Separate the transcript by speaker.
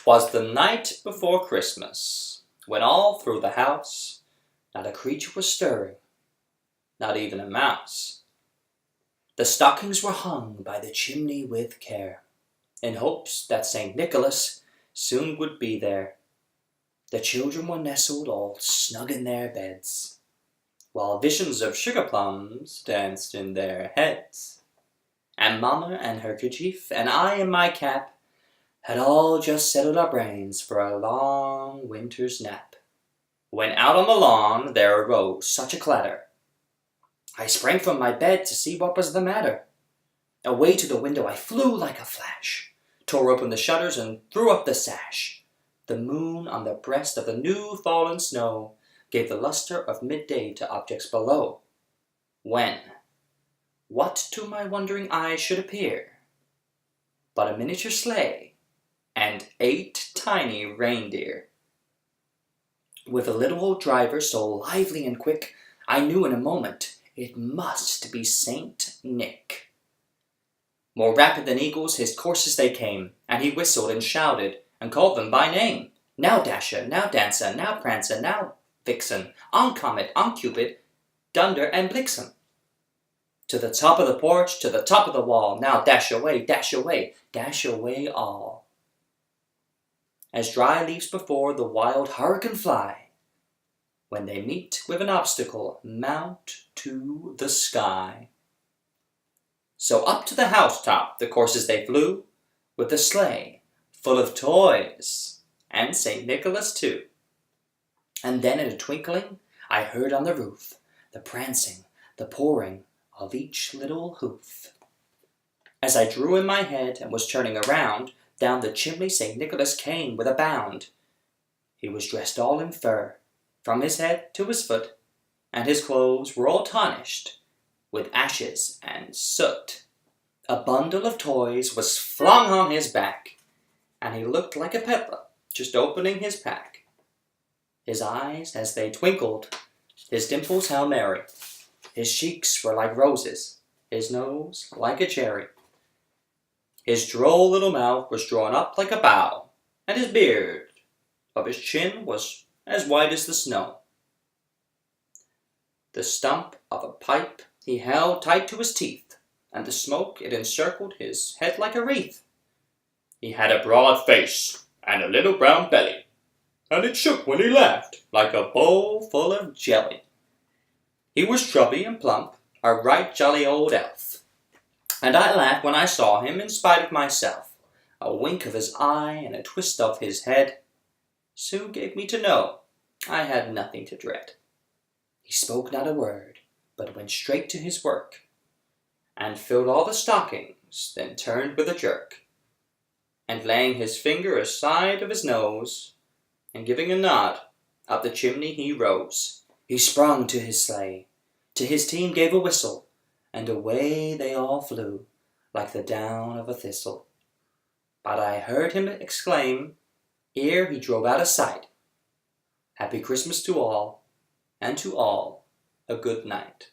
Speaker 1: 'Twas the night before Christmas, when all through the house not a creature was stirring, not even a mouse. The stockings were hung by the chimney with care, in hopes that St. Nicholas soon would be there. The children were nestled all snug in their beds, while visions of sugar plums danced in their heads. And Mamma and her kerchief, and I in my cap, had all just settled our brains for a long winter's nap, when out on the lawn there arose such a clatter. I sprang from my bed to see what was the matter. Away to the window I flew like a flash, tore open the shutters and threw up the sash. The moon on the breast of the new fallen snow gave the luster of midday to objects below. When, what to my wondering eyes should appear but a miniature sleigh and 8 tiny reindeer. With a little old driver so lively and quick, I knew in a moment it must be Saint Nick. More rapid than eagles his coursers they came, and he whistled and shouted and called them by name. Now Dasher, now Dancer, now Prancer, now Vixen, on Comet, on Cupid, Dunder and Blixen. To the top of the porch, to the top of the wall, now dash away, dash away, dash away all. As dry leaves before the wild hurricane fly, when they meet with an obstacle, mount to the sky. So up to the housetop the coursers they flew, with the sleigh full of toys, and St. Nicholas too. And then in a twinkling I heard on the roof the prancing, the pouring of each little hoof. As I drew in my head and was turning around, down the chimney St. Nicholas came with a bound. He was dressed all in fur, from his head to his foot, and his clothes were all tarnished with ashes and soot. A bundle of toys was flung on his back, and he looked like a peddler just opening his pack. His eyes, as they twinkled, his dimples how merry. His cheeks were like roses, his nose like a cherry. His droll little mouth was drawn up like a bow, and his beard of his chin was as white as the snow. The stump of a pipe he held tight to his teeth, and the smoke it encircled his head like a wreath. He had a broad face and a little brown belly, and it shook when he laughed like a bowl full of jelly. He was chubby and plump, a right jolly old elf, and I laughed when I saw him in spite of myself. A wink of his eye and a twist of his head soon gave me to know I had nothing to dread. He spoke not a word, but went straight to his work, and filled all the stockings, then turned with a jerk, and laying his finger aside of his nose, and giving a nod, up the chimney he rose. He sprung to his sleigh, to his team gave a whistle, and away they all flew, like the down of a thistle. But I heard him exclaim, ere he drove out of sight, Happy Christmas to all, and to all a good night.